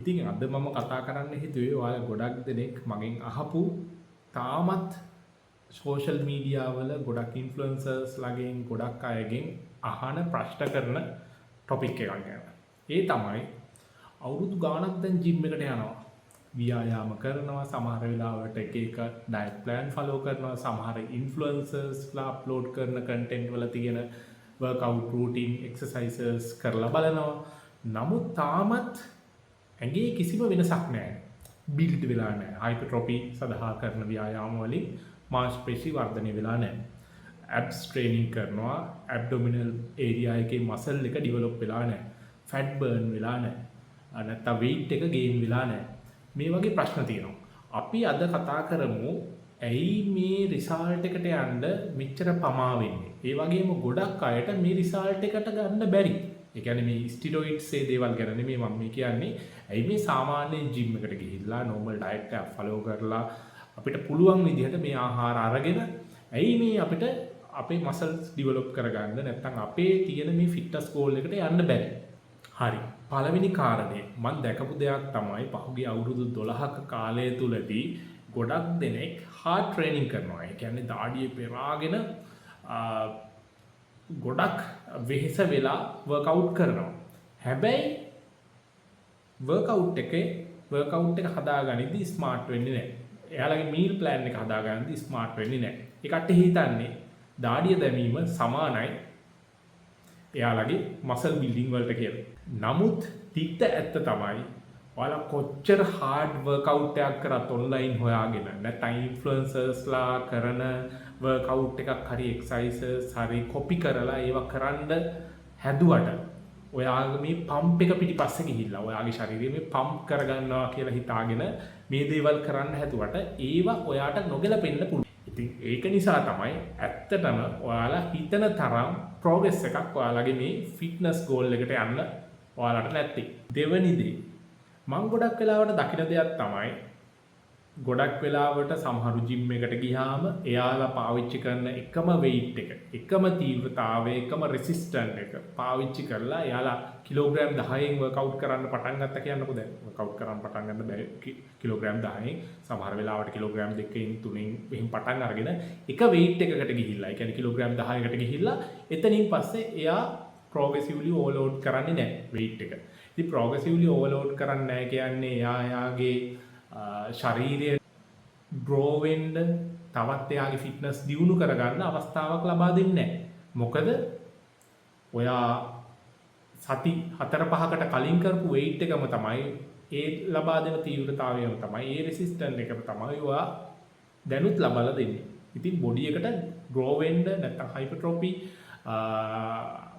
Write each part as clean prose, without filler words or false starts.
ඉතින් අද මම කතා කරන්න හිතුවේ ඔයාලා ගොඩක් දෙනෙක් මගෙන් අහපු තාමත් සෝෂල් මීඩියා වල ගොඩක් ඉන්ෆ්ලුවෙන්සර්ස් ලාගෙන් ගොඩක් අයගෙන් අහන ප්‍රශ්න කරන ටොපික් එකක් ගැන. ඒ තමයි අවුරුදු ගාණක් දැන් ජිම් එකට යනවා. ව්‍යායාම කරනවා, සමහර වෙලාවට එක එක ඩයට් ප්ලෑන් ෆලෝ කරනවා, සමහර ඉන්ෆ්ලුවෙන්සර්ස්ලා අප්ලෝඩ් කරන කන්ටෙන්ට් වල තියෙන වර්ක්අවුට් රූටින් එක්සර්සයිසස් කරලා බලනවා. නමුත් තාමත් ඇගේ කිසිම වෙනසක් නැහැ. බිල්ඩ් වෙලා නැහැ. හයිපර්ට්‍රොෆි සඳහා කරන ව්‍යායාම වලින් මාංශ පේශි වර්ධනය වෙලා නැහැ. ඇබ්ස් ට්‍රේනින් කරනවා, ඇබ්ඩොමිනල් ඒරියා එකේ මසල් එක ඩිවෙලොප් වෙලා නැහැ. ෆැට් බර්න් වෙලා නැහැ. නැත්නම් weight එක ගේන් වෙලා නැහැ. මේ වගේ ප්‍රශ්න තියෙනවා. අපි අද කතා කරමු ඇයි මේ රිසල්ට් එකට යන්න මෙච්චර පමා වෙන්නේ. ඒ වගේම ගොඩක් අයට මේ රිසල්ට් එකට ගන්න බැරි. ඒ කියන්නේ මේ ස්ටිරොයිඩ්ස් ඒ දේවල් ගැන නෙමෙයි මම මේ කියන්නේ. ඇයි මේ සාමාන්‍ය ජිම් එකට ගිහිල්ලා නෝමල් ඩයට් එක ෆලෝ කරලා අපිට පුළුවන් විදිහට මේ ආහාර අරගෙන ඇයි මේ අපිට අපේ මසල්ස් ඩිවෙලොප් කරගන්න නැත්නම් අපේ තියෙන මේ ෆිට්නස් ගෝල් එකට යන්න බැරි. හරි. පළවෙනි කාරණේ මම දැකපු දෙයක් තමයි පහුගිය අවුරුදු 12ක කාලය තුලදී ගොඩක් දෙනෙක් හાર્ඩ් ට්‍රේනින් කරනවා. ඒ කියන්නේ දාඩිය පෙරාගෙන ගොඩක් වෙහෙස වෙලා වර්ක්අවුට් කරනවා. හැබැයි වර්ක්අවුට් එක හදාගනිද්දි ස්මාර්ට් වෙන්නේ නැහැ. එයාලගේ මීල් ප්ලෑන් එක හදාගනිද්දි ස්මාර්ට් වෙන්නේ නැහැ. ඒකට හිතන්නේ දාඩිය දැමීම සමානයි එයාලගේ මසල් බිල්ඩින් වලට කියලා. නමුත් තිත්ත ඇත්ත තමයි ඔයාලා කොච්චර හાર્ඩ් වර්ක්අවුට් එකක් කරත් ඔන්ලයින් හොයාගෙන නැත්නම් ඉන්ෆ්ලුවෙන්සර්ස්ලා කරන වර්ක්අවුට් එකක් හරි එක්සර්සයිසස් හරි කොපි කරලා ඒවා කරන්න හැදුවට ඔයාගේ මේ පම්ප් එක පිටිපස්සේ ගිහිල්ලා ඔයාගේ ශරීරය මේ පම්ප් කරගන්නවා කියලා හිතාගෙන මේ දේවල් කරන්න හැදුවට ඒවා ඔයාට නොගැලපෙන්න පුළුවන්. ඉතින් ඒක නිසා තමයි ඇත්තටම ඔයාලා හිතන තරම් ප්‍රෝග්‍රස් එකක් ඔයාලගේ මේ ෆිට්නස් ගෝල් එකට යන්න ඔයාලට නැත්තේ. දෙවෙනි දේ මම ගොඩක් වෙලාවට දකින දෙයක් තමයි ගොඩක් වෙලාවට සමහරු ජිම් එකට ගියාම එයාලා පාවිච්චි කරන එකම weight එක, එකම තීව්‍රතාවය, එකම resistance එක පාවිච්චි කරලා එයාලා කිලෝග්‍රෑම් 10න් වර්ක්අවුට් කරන්න පටන් ගත්තා කියන්නකෝ. දැන් වර්ක්අවුට් කරන්න පටන් ගන්න බෑ කිලෝග්‍රෑම් 10න්, සමහර වෙලාවට කිලෝග්‍රෑම් 2කින් 3න් එහෙම පටන් අරගෙන එක weight එකකට ගිහිල්ලා, ඒ කියන්නේ කිලෝග්‍රෑම් 10කට ගිහිල්ලා එතනින් පස්සේ එයා progressively overload කරන්නේ නැහැ weight එක. ඉතින් progressively overload කරන්නේ නැහැ කියන්නේ එයාගේ ශරීරය ග්‍රෝ වෙන්න තවත් එයාගේ ෆිට්නස් දියුණු කරගන්න අවස්ථාවක් ලබා දෙන්නේ නැහැ. මොකද ඔයා සති 4-5කට කලින් කරපු weight එකම තමයි ඒ ලබා දෙන තීව්‍රතාවයම තමයි ඒ රෙසිස්ටන්ට් එකම තමයි ඔයා දැනුත් ලබලා දෙන්නේ. ඉතින් බොඩි එකට ග්‍රෝ වෙන්න නැත්නම් හයිපර්ට්‍රොෆි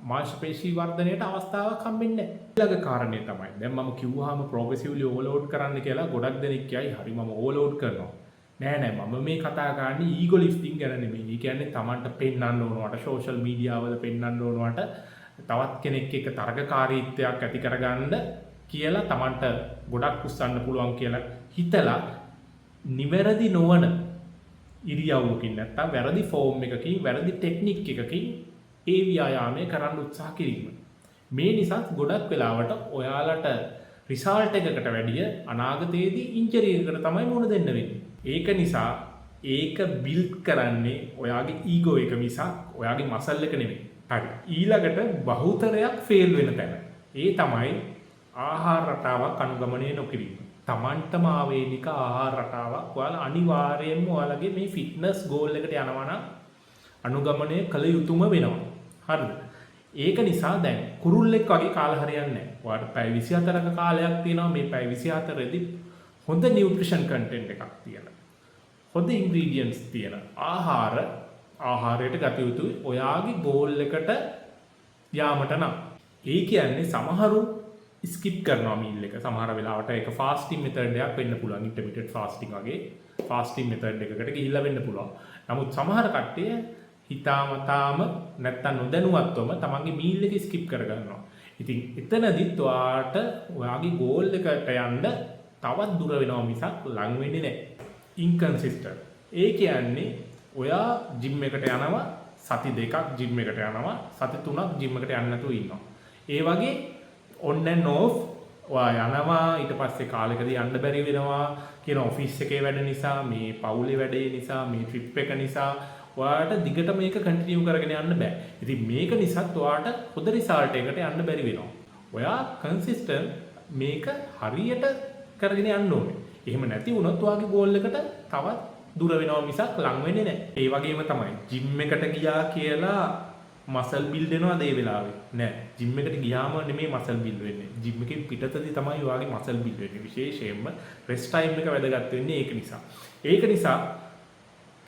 මාංශ පේශී වර්ධනයට අවස්ථාවක් හම්බෙන්නේ නැහැ. ඊළඟ කාරණේ තමයි දැන් මම කිව්වහම ප්‍රෝග්‍රෙසිව්ලි ඕවර්ලෝඩ් කරන්න කියලා ගොඩක් දෙනෙක් කියයි හරි මම ඕවර්ලෝඩ් කරනවා. නෑ මම මේ කතා කරන්නේ ඊගෝ ලිෆ්ටිං ගැන නෙමෙයි. ඒ කියන්නේ Tamanට පෙන්වන්න ඕනවට සෝෂල් මීඩියා වල පෙන්වන්න ඕනවට තවත් කෙනෙක් එක්ක තරගකාරීත්වයක් ඇති කරගන්න කියලා Tamanට ගොඩක් උස්සන්න පුළුවන් කියලා හිතලා නිවැරදි නොවන ඉරියව්වකින් නැත්තම් වැරදි ෆෝම් එකකින් වැරදි ටෙක්නික් එකකින් ඒ ව්‍යායාමය කරන්න උත්සාහ කිරීම. මේ නිසා ගොඩක් වෙලාවට ඔයාලට රිසල්ට් එකකට වැඩිය අනාගතයේදී ඉන්ජරි එකකට තමයි මුහුණ දෙන්න වෙන්නේ. ඒක නිසා ඒක බිල්ඩ් කරන්නේ ඔයාගේ ඊගෝ එක මිසක් ඔයාගේ මසල් එක නෙමෙයි. හරි. ඊළඟට බහුතරයක් ෆේල් වෙන තැන. ඒ තමයි ආහාර රටාවක් අනුගමනය නොකිරීම. Tamanටම ආවේනික ආහාර රටාවක් ඔයාලා අනිවාර්යයෙන්ම ඔයාලගේ මේ ෆිට්නස් ගෝල් එකට යනවා නම් අනුගමනය කළ යුතුම වෙනවා. හරිද? ඒක නිසා දැන් කුරුල්ලෙක් වගේ කාල හරියන්නේ නැහැ. ඔයාලට පැය 24ක කාලයක් තියෙනවා. මේ පැය 24ෙදී හොඳ නියුට්‍රිෂන් කන්ටෙන්ට් එකක් තියෙන. හොඳ ඉන්ග්‍රීඩියන්ට්ස් තියෙන ආහාරයට ගත යුතුයි ඔයාගේ ගෝල් එකට යාමට නම්. ඒ කියන්නේ සමහරු ස්කිප් කරනවා මීල් එක. සමහර වෙලාවට ඒක ෆාස්ටිං මෙතඩ් එකක් වෙන්න පුළුවන්. ඉන්ටර්මිටඩ් ෆාස්ටිං වගේ ෆාස්ටිං මෙතඩ් එකකට ගිහිල්ලා වෙන්න පුළුවන්. නමුත් සමහර කට්ටිය හිතාමතාම නැත්තම් නොදැනුවත්වම තමන්ගේ මීල් එක ස්කිප් කරගන්නවා. ඉතින් එතනදිත් ඔයාට ඔයාගේ ගෝල් එකට යන්න තවත් දුර වෙනවා මිසක් ලඟ වෙන්නේ නැහැ. ඉන්කන්සිස්ටන්ට්. ඒ කියන්නේ ඔයා ජිම් එකට යනවා සති 2ක් ජිම් එකට යනවා සති 3ක් ජිම් එකට යන්න නැතුව ඉන්නවා. ඒ වගේ on and off ඔයා යනවා ඊට පස්සේ කාලෙකදී යන්න බැරි වෙනවා කියන ඔෆිස් එකේ වැඩ නිසා මේ පවුලේ වැඩේ නිසා මේ ට්‍රිප් එක නිසා ඔයාලට දිගට මේක කන්ටිනියු කරගෙන යන්න බෑ. ඉතින් මේක නිසාත් ඔයාලට හොඳ රිසල්ට් එකකට යන්න බැරි වෙනවා. ඔයා කන්සිස්ටන්ට් මේක හරියට කරගෙන යන්න ඕනේ. එහෙම නැති වුණොත් ඔයාගේ ගෝල් එකට තවත් දුර වෙනවා මිසක් ලං වෙන්නේ නැහැ. ඒ වගේම තමයි ජිම් එකට ගියා කියලා මසල් බිල්ඩ් වෙනවද ඒ වෙලාවේ? නෑ. ජිම් එකට ගියාම නෙමෙයි මසල් බිල්ඩ් වෙන්නේ. ජිම් එකෙන් පිටතදී තමයි ඔයාගේ මසල් බිල්ඩ් වෙන්නේ. විශේෂයෙන්ම රෙස්ට් ටයිම් එක වැදගත් වෙන්නේ ඒක නිසා. ඒක නිසා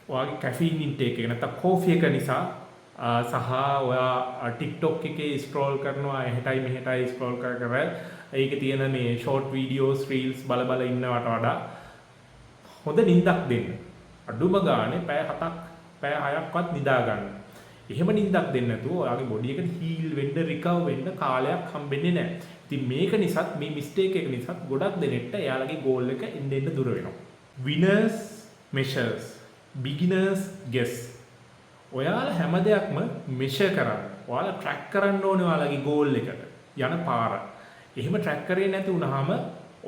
ඔයාගේ කැෆීන් ඉන්ටේක් එක නැත්නම් කෝෆි එක නිසා සහ ඔයා TikTok එකේ ස්ක්‍රෝල් කරනවා එහෙටයි මෙහෙටයි ස්ක්‍රෝල් කර ඒකේ තියෙන මේ ෂෝට් වීඩියෝස් රීල්ස් බල බල ඉන්නවට වඩා හොඳ නිින්දක් දෙන්න. අඩුම ගානේ පැය 7ක් පැය 6ක්වත් නිදා ගන්න. එහෙම නිින්දක් දෙන්න නැතුව ඔයාගේ බොඩි එකට හීල් වෙන්න රිකවර් වෙන්න කාලයක් හම්බෙන්නේ නැහැ. ඉතින් මේක නිසාත් මේ මිස්ටේක් එක නිසාත් ගොඩක් දෙනෙක්ට එයාලගේ ගෝල් එක එන්න එන්න දුර වෙනවා. winners measures beginners guess. ඔයාලා හැම දෙයක්ම මෙෂර් කරන්න. ඔයාලා ට්‍රැක් කරන්න ඕනේ ඔයාලගේ ගෝල් එකට යන පාර. එහෙම ට්‍රැක් කරේ නැති වුනහම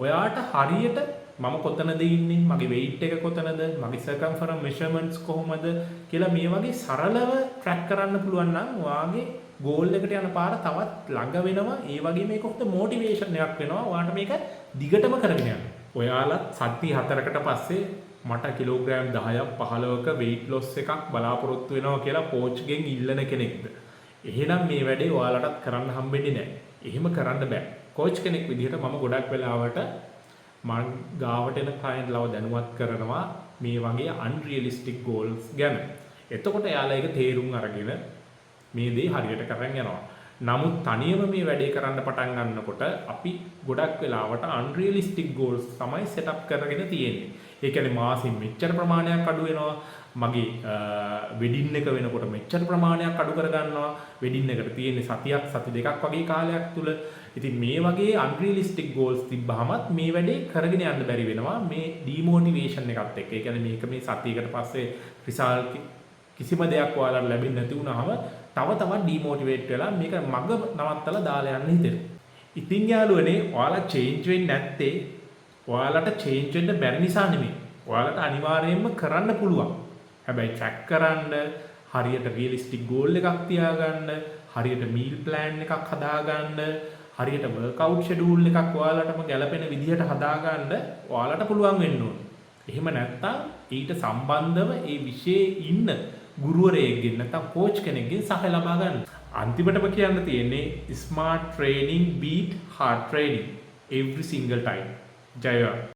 ඔයාට හරියට මම කොතනද ඉන්නේ, මගේ weight එක කොතනද, මගේ circumference measurements කොහොමද කියලා මේ වගේ සරලව ට්‍රැක් කරන්න පුළුවන් නම් ඔයාගේ ගෝල් එකට යන පාර තවත් ළඟ වෙනවා. ඒ වගේම මේක හොඳ මොටිවේෂන් එකක් වෙනවා. ඔයාට මේක දිගටම කරගෙන යන්න. ඔයාලත් සති 4කට පස්සේ මට කිලෝග්‍රෑම් 10ක් 15ක weight loss එකක් බලාපොරොත්තු වෙනවා කියලා කෝච්ගෙන් ඉල්ලන කෙනෙක්ද? එහෙනම් මේ වැඩේ ඔයාලටත් කරන්න හම්බෙන්නේ නැහැ. එහෙම කරන්න බෑ. කෝච් කෙනෙක් විදිහට මම ගොඩක් වෙලාවට මම ගාවට එන ක්ලයන්ට් ලව දැනුවත් කරනවා මේ වගේ unrealistic goals ගැන. එතකොට එයාලා ඒක තේරුම් අරගෙන මේ දේ හරියට කරන් යනවා. නමුත් තනියම මේ වැඩේ කරන්න පටන් ගන්නකොට අපි ගොඩක් වෙලාවට unrealistic goals තමයි set up කරගෙන තියෙන්නේ. ඒ කියන්නේ මාසෙන් මෙච්චර ප්‍රමාණයක් අඩු වෙනවා. මගේ වෙඩින් එක වෙනකොට මෙච්චර ප්‍රමාණයක් අඩු කර ගන්නවා. වෙඩින් එකට තියෙන්නේ සතියක් සති දෙකක් වගේ කාලයක් තුල. ඉතින් මේ වගේ unrealistic goals තිබ්බහමත් මේ වැඩේ කරගෙන යන්න බැරි වෙනවා. මේ demotivation එකත් එක්ක. ඒ කියන්නේ මේක මේ සතියකට පස්සේ result කිසිම දෙයක් ඔයාලට ලැබෙන්නේ නැති වුණාම තව තවත් ඩිමෝටිවේට් වෙලා මේක මග නවත්තලා දාලා යන්න හිතෙනවා. ඉතින් යාළුවනේ ඔයාලා චේන්ජ් වෙන්නේ නැත්තේ ඔයාලට චේන්ජ් වෙන්න බැරි නිසා නෙමෙයි. ඔයාලට අනිවාර්යයෙන්ම කරන්න පුළුවන්. හැබැයි ට්‍රැක් කරන්න, හරියට රියලිස්ටික් ගෝල් එකක් තියාගන්න, හරියට මීල් ප්ලෑන් එකක් හදාගන්න, හරියට වර්ක්අවුට් ෂෙඩියුල් එකක් ඔයාලටම ගැලපෙන විදිහට හදාගන්න ඔයාලට පුළුවන් වෙන්න ඕනේ. එහෙම නැත්නම් ඊට සම්බන්ධව ඒ විෂයේ ඉන්න ගුරුවරයෙක්ගෙන් නැත්නම් කෝච් කෙනෙක්ගෙන් සහාය ලබා ගන්න. අන්තිමටම කියන්න තියෙන්නේ smart training beat hard training every single time. ජය වේවා.